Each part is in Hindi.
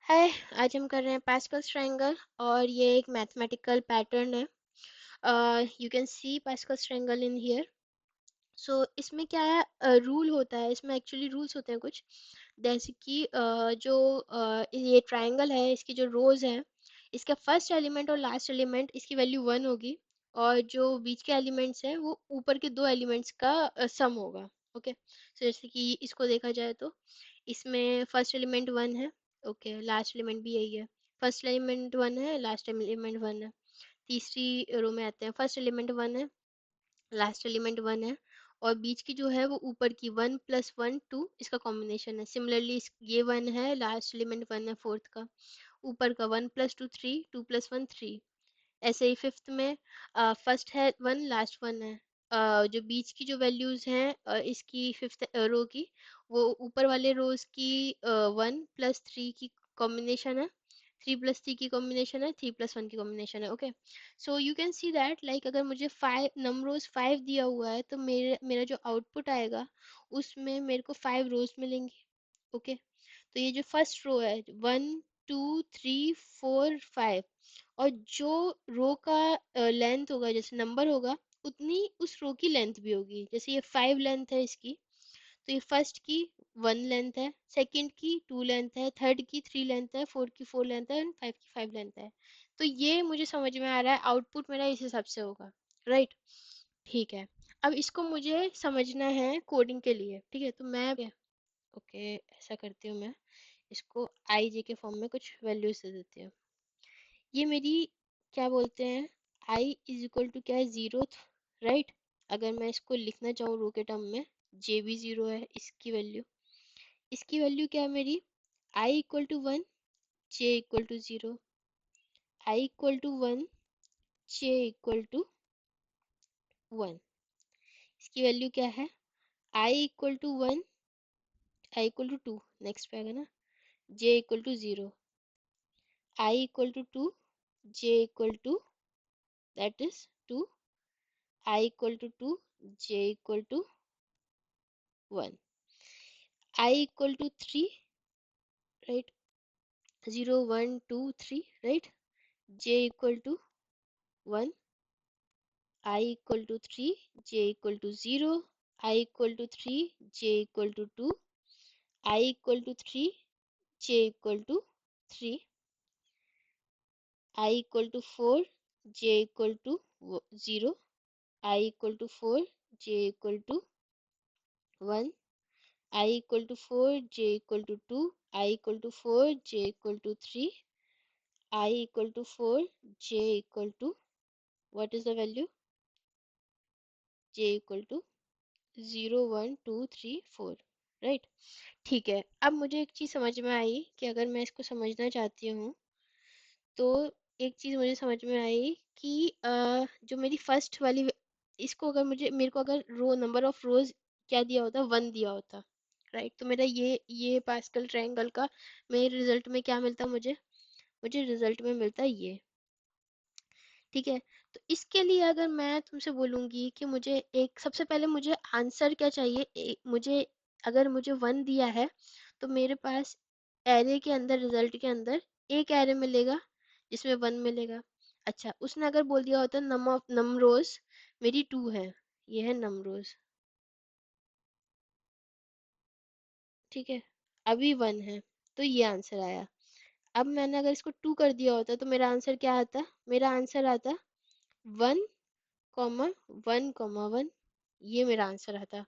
हाय। आज हम कर रहे हैं पास्कल्स ट्रायंगल और ये एक मैथमेटिकल पैटर्न है। You can see Pascal's triangle in here. So इसमें क्या है, रूल होता है, इसमें एक्चुअली रूल्स होते हैं कुछ, जैसे कि ये ट्रायंगल है, इसकी जो रोज है, इसका फर्स्ट एलिमेंट और लास्ट एलिमेंट इसकी वैल्यू 1 होगी, और जो बीच के एलिमेंट्स हैं वो ऊपर के दो एलिमेंट्स का सम होगा। ओके, सो जैसे कि इसको देखा जाए तो इसमें फर्स्ट एलिमेंट 1 है। ओके, लास्ट एलिमेंट भी यही है। फर्स्ट एलिमेंट 1 है, लास्ट एलिमेंट 1 है। तीसरी रो में आते हैं, फर्स्ट एलिमेंट 1 है, लास्ट एलिमेंट 1 है, और बीच की जो है वो ऊपर की 1 + 1 2 इसका कॉम्बिनेशन है। सिमिलरली ये 1 है, लास्ट एलिमेंट 1 है फोर्थ का, ऊपर का 1 + 2 3, 2 + 1 3। ऐसे ही फिफ्थ में फर्स्ट है 1, लास्ट 1 है। जो बीच की जो वैल्यूज हैं इसकी फिफ्थ रो की, वो ऊपर वाले रोज की 1 + 3 की कॉम्बिनेशन है, 3 + 3 की कॉम्बिनेशन है, 3 + 1 की कॉम्बिनेशन है। Okay, so you can see that like अगर मुझे 5 नंबरोज 5 दिया हुआ है तो मेरे मेरा जो आउटपुट आएगा उसमें मेरे को 5 रोज मिलेंगी। ओके, तो ये जो फर्स्ट रो है 1 2 3 4 5, और जो रो का लेंथ होगा, जैसे नंबर होगा, उतनी उस रो की लेंथ भी होगी। जैसे ये 5 लेंथ है इसकी, तो ये फर्स्ट की 1 लेंथ है, सेकंड की 2 लेंथ है, थर्ड की 3 लेंथ है, फोर्थ की 4 लेंथ है, एंड 5 की 5 लेंथ है। तो ये मुझे समझ में आ रहा है, आउटपुट मेरा इस हिसाब से होगा। राइट, ठीक है। अब इसको मुझे समझना है कोडिंग के लिए, ठीक है, तो मैं ओके ऐसा करती हूँ, मैं इसको आई जे के फॉर्म में कुछ वैल्यूज दे देती हूँ। ये मेरी क्या बोलते हैं, आई इज इक्वल टू क्या है, जीरो, राइट। अगर मैं इसको लिखना चाहूँ रो के टर्म में, जे भी जीरो है, इसकी वैल्यू क्या है मेरी, i equal to 1, j equal to 0, i equal to 1, j equal to 1। इसकी वैल्यू क्या है, i equal to 1, i equal to 2, next पे आएगा ना, j equal to 0, i equal to 2, j equal to that is 2, i equal to 2, j equal to 1, i equal to 3, right, 0 1 2 3, right, j equal to 1, i equal to 3, j equal to 0, i equal to 3, j equal to 2, i equal to 3, j equal to 3, i equal to 4, j equal to 0, i equal to 4, j equal to 1, i equal to 4, j equal to 2, i equal to 4, j equal to 3, I equal to 4, J equal to, what is the value? J equal to 0 1 2 3 4, right. ठीक है, अब मुझे एक चीज़ समझ में आई कि अगर मैं इसको समझना चाहती हूँ तो एक चीज़ मुझे समझ में आई कि जो मेरी फर्स्ट वाली, इसको अगर मेरे को अगर रो नंबर ऑफ रोज क्या दिया होता, 1 दिया होता, राइट, तो मेरा ये पास्कल ट्रायंगल का मेरे रिजल्ट में क्या मिलता, मुझे रिजल्ट में मिलता ये। ठीक है, तो इसके लिए अगर मैं तुमसे बोलूंगी कि मुझे एक, सबसे पहले मुझे आंसर क्या चाहिए, मुझे अगर मुझे 1 दिया है तो मेरे पास एरे के अंदर, रिजल्ट के अंदर एक एरे मिलेगा जिसमें 1 मिलेगा। अच्छा, उसने अगर बोल दिया होता नमरोज मेरी 2 है, ये है नमरोज, ठीक है, अभी 1 है, तो ये आंसर आया। अब मैंने अगर इसको 2 कर दिया होता तो मेरा आंसर क्या आता, मेरा आंसर आता 1 कॉमा 1 कॉमा 1, ये मेरा आंसर आता।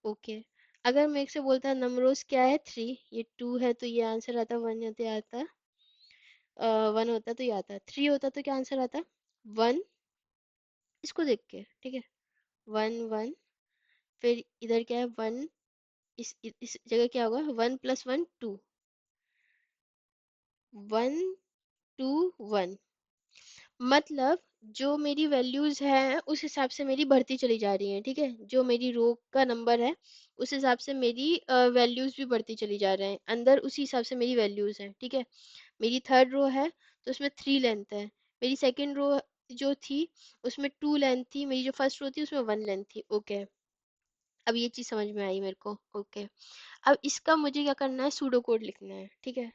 ओके, अगर मैं एक से बोलता नंबरोज क्या है 3, ये 2 है, तो ये आंसर आता 1 होते आता, 1 होता तो ये आता 3 होता, तो क्या आंसर आता 1, इसको देख के, ठीक है, 1 1, फिर इधर क्या है 1, इस जगह क्या होगा, 1 + 1 2, 1 2 1, मतलब जो मेरी वैल्यूज हैं उस हिसाब से मेरी बढ़ती चली जा रही हैं, ठीक है, जो मेरी रो का नंबर है उस हिसाब से मेरी वैल्यूज भी बढ़ती चली जा रहे हैं अंदर, उसी हिसाब से मेरी वैल्यूज हैं, ठीक है। मेरी थर्ड रो है तो उसमें 3 लेंथ है, मेरी सेकंड रो जो थी उसमें 2 लेंथ थी, मेरी जो फर्स्ट रो थी उसमें 1 लेंथ थी। ओके, अब ये चीज समझ में आई मेरे को। ओके, अब इसका मुझे क्या करना है, सूडो कोड लिखना है, ठीक है।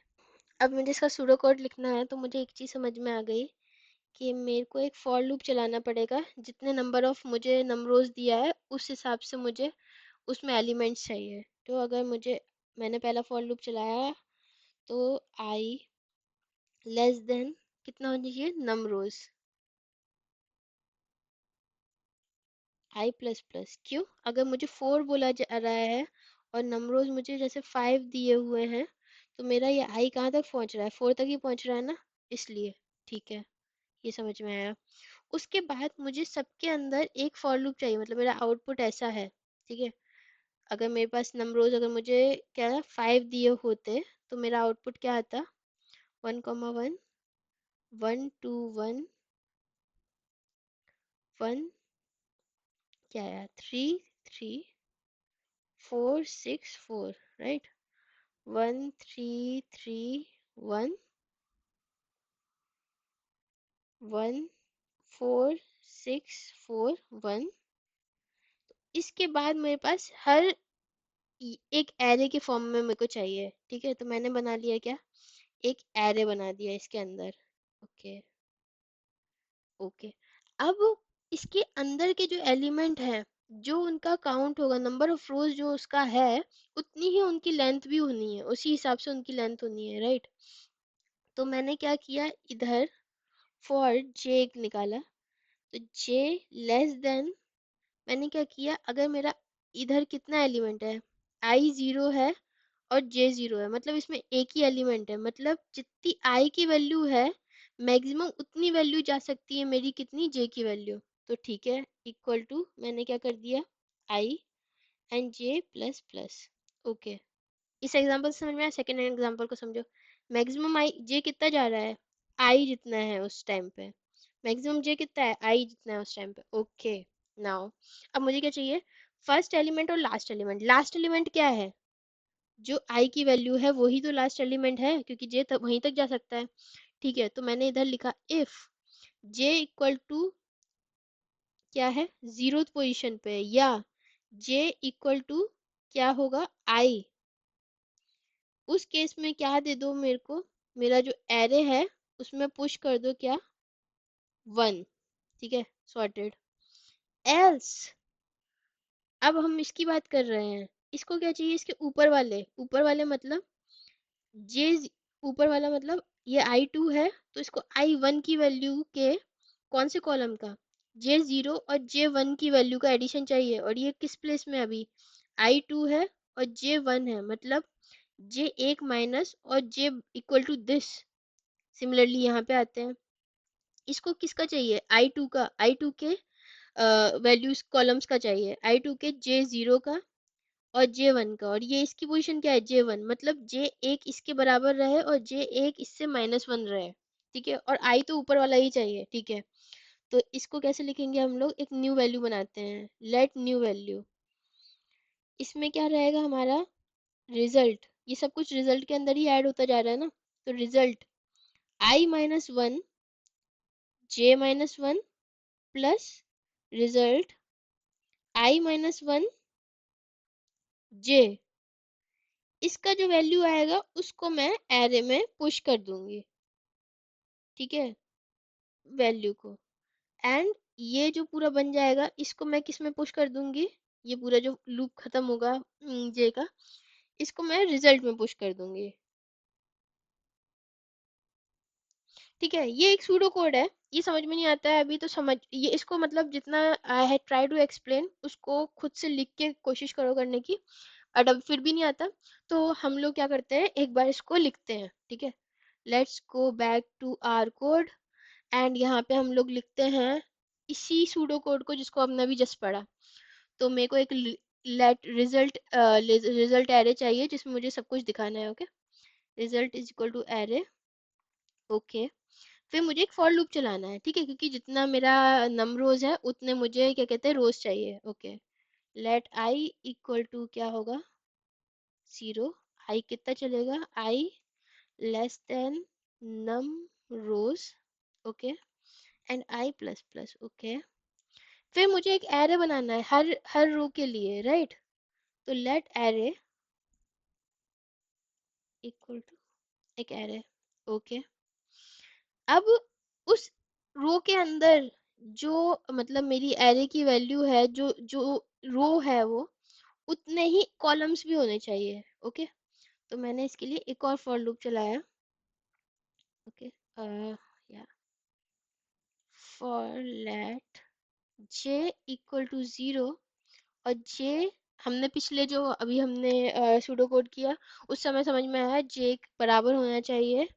अब मुझे इसका सूडो कोड लिखना है, तो मुझे एक चीज़ समझ में आ गई कि मेरे को एक फॉर लूप चलाना पड़ेगा। जितने नंबर ऑफ मुझे नंबरोज दिया है उस हिसाब से मुझे उसमें एलिमेंट्स चाहिए। तो अगर मुझे मैंने पहला फॉर लूप चलाया, तो आई लेस देन कितना होना चाहिए, नंबरोज, आई प्लस प्लस। क्यों? अगर मुझे फोर बोला जा रहा है और नंबरोज मुझे जैसे फाइव दिए हुए हैं, तो मेरा ये आई कहाँ तक पहुंच रहा है, फोर तक ही पहुंच रहा है ना, इसलिए। ठीक है, ये समझ में आया। उसके बाद मुझे सबके अंदर एक फॉर लूप चाहिए, मतलब मेरा आउटपुट ऐसा है। ठीक है, अगर मेरे पास नंबरोज, अगर मुझे क्या फाइव दिए होते, तो मेरा आउटपुट क्या आता, 1,1, 1, 2, 1, 1, क्या आया, 3, 3, 4, 6, 4, राइट। 1, 3, 3, 1, 1, 4, 6, 4, 1। इसके बाद मेरे पास हर एक एरे के फॉर्म में मेरे को चाहिए। ठीक है, तो मैंने बना लिया क्या, एक एरे बना दिया इसके अंदर। Okay, okay. अब इसके अंदर के जो एलिमेंट है, जो उनका काउंट होगा, नंबर ऑफ रोज जो उसका है, उतनी ही उनकी लेंथ भी होनी है, उसी हिसाब से उनकी लेंथ होनी है, राइट। तो मैंने क्या किया, इधर फॉर जे निकाला, तो जे लेस देन, मैंने क्या किया, अगर मेरा इधर कितना एलिमेंट है, आई जीरो है और जे जीरो है, मतलब इसमें एक ही एलिमेंट है, मतलब जितनी आई की वैल्यू है मैक्सिमम उतनी वैल्यू जा सकती है मेरी, कितनी, जे की वैल्यू। तो ठीक है, इक्वल टू मैंने क्या कर दिया, i and j plus plus. Okay, इस एग्जांपल से समझ में आया। सेकेंड एग्जांपल को समझो। मैक्सिमम आई जे कितना जा रहा है, आई जितना है उस टाइम पे, मैक्सिमम जे कितना है, आई जितना है उस टाइम पे। ओके, नाउ अब मुझे क्या चाहिए, फर्स्ट एलिमेंट और लास्ट एलिमेंट। लास्ट एलिमेंट क्या है, जो आई की वैल्यू है वही तो लास्ट एलिमेंट है, क्योंकि जे तक वहीं तक जा सकता है। ठीक है, तो मैंने इधर लिखा इफ जे इक्वल टू क्या है, जीरो पोजीशन पे, या जे इक्वल टू क्या होगा, आई। उस केस में क्या दे दो मेरे को, मेरा जो एरे है उसमें पुश कर दो क्या, 1। ठीक है, सॉर्टेड। एल्स, अब हम इसकी बात कर रहे हैं, इसको क्या चाहिए, इसके ऊपर वाले मतलब जे, ऊपर वाला मतलब ये आई टू है, तो इसको आई वन की वैल्यू के कौन से कॉलम का, जे जीरो और जे वन की वैल्यू का एडिशन चाहिए। और ये किस प्लेस में अभी, आई टू है और जे वन है, मतलब जे एक माइनस और जे इक्वल टू दिस। सिमिलरली यहाँ पे आते हैं, इसको किसका चाहिए, आई टू का, आई टू के वैल्यूज कॉलम्स का चाहिए, आई टू के जे जीरो का और जे वन का। और ये इसकी पोजीशन क्या है, जे वन, मतलब जे एक इसके बराबर रहे और जे एक इससे -1 रहे। ठीक है, और आई तो ऊपर वाला ही चाहिए। ठीक है, तो इसको कैसे लिखेंगे हम लोग, एक न्यू वैल्यू बनाते हैं, लेट न्यू वैल्यू। इसमें क्या रहेगा हमारा, रिजल्ट, ये सब कुछ रिजल्ट के अंदर ही ऐड होता जा रहा है ना। तो result I-1 J-1 plus result I-1 J, इसका जो वैल्यू आएगा उसको मैं एरे में पुश कर दूंगी। ठीक है, वैल्यू को, एंड ये जो पूरा बन जाएगा इसको मैं किस में पुश कर दूंगी, ये पूरा जो लूप खत्म होगा जे का, इसको मैं रिजल्ट में पुश कर दूंगी। ठीक है, ये एक सूडो कोड है, ये समझ में नहीं आता है अभी तो समझ, ये इसको मतलब जितना I have try to explain, उसको खुद से लिख के कोशिश करो करने की। और अब फिर भी नहीं आता, तो हम लोग क्या करते हैं, एक बार इसको लिखते हैं। ठीक है, let's go back to our code, and यहाँ पे हम लोग लिखते हैं इसी सूडो कोड को जिसको हमने अभी जस्ट पढ़ा। तो मेरे को एक लेट रिजल्ट, रिजल्ट एरे चाहिए जिसमें मुझे सब कुछ दिखाना है। Okay, result is equal to array. Okay, फिर मुझे एक फॉर लूप चलाना है। ठीक है, क्योंकि जितना मेरा नम रोज है उतने मुझे क्या कहते हैं, रोज चाहिए। Okay, let i equal to क्या होगा, 0। आई कितना चलेगा, i less than num rows. Okay, and i plus plus. Okay, फिर मुझे एक एरे बनाना है हर हर रो के लिए, राइट। तो लेट एरे इक्वल टू एक एरे, ओके। अब उस रो के अंदर जो मतलब मेरी एरे की वैल्यू है, जो जो रो है वो उतने ही कॉलम्स भी होने चाहिए। ओके। तो मैंने इसके लिए एक और फॉर लूप चलाया। ओके। या for let j equal to 0, और j हमने पिछले जो अभी हमने सूडो कोड किया उस समय समझ में आया j बराबर होना चाहिए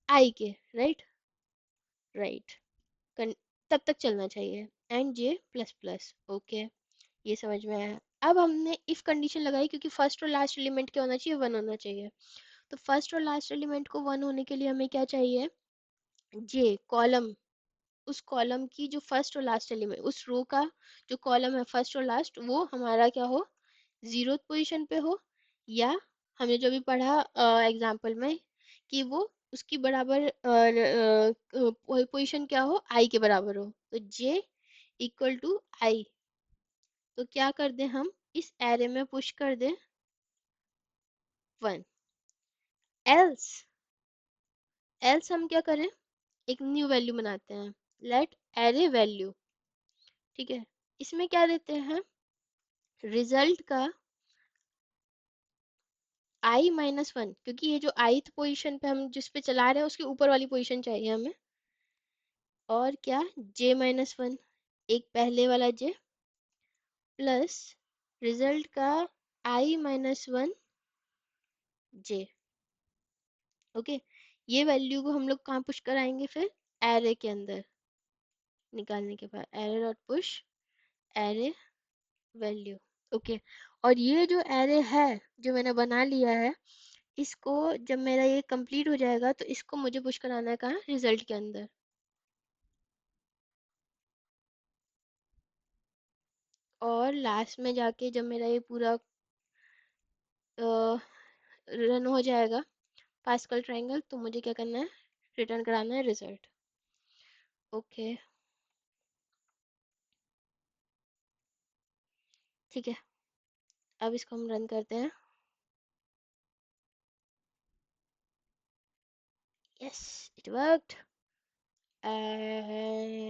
i के। राइट। राइट। तब तक चलना चाहिए। And j plus plus. Okay. ये समझ में आया। अब हमने इफ कंडीशन लगाई क्योंकि फर्स्ट और लास्ट एलिमेंट क्या होना चाहिए, वन होना चाहिए। तो फर्स्ट और लास्ट एलिमेंट को वन होने के लिए हमें क्या चाहिए, j कॉलम, उस कॉलम की जो फर्स्ट और लास्ट एलिमेंट, उस रो का जो कॉलम है फर्स्ट और लास्ट, वो हमारा क्या हो, जीरो पोजीशन पे हो, या हमने जो भी पढ़ा एग्जाम्पल में कि वो उसकी बराबर पोजीशन क्या हो, आई के बराबर हो। तो j इक्वल टू आई। तो क्या कर दें हम, इस एरे में पुश कर दें वन। एल्स, एल्स हम क्या करें, एक न्यू वैल्यू बनाते हैं, लेट एरे वैल्यू। ठीक है। इसमें क्या देते हैं, रिजल्ट का i माइनस वन, क्योंकि ये जो ith पोजीशन पे हम जिस पे चला रहे हैं उसके ऊपर वाली पोजीशन चाहिए हमें। और क्या, j माइनस वन, एक पहले वाला j, प्लस रिजल्ट का i minus one j। Okay. ये वैल्यू को हम लोग कहाँ पुश कराएंगे फिर, एरे के अंदर। निकालने के बाद array dot push array value. Okay. और ये जो एरे है जो मैंने बना लिया है, इसको जब मेरा ये कंप्लीट हो जाएगा तो इसको मुझे पुश कराना है कहाँ, रिजल्ट के अंदर। और लास्ट में जाके जब मेरा ये पूरा रन हो जाएगा पास्कल ट्रायंगल, तो मुझे क्या करना है, रिटर्न कराना है रिजल्ट। ओके। ठीक है। अब इसको हम रन करते हैं। Yes, it worked. एंड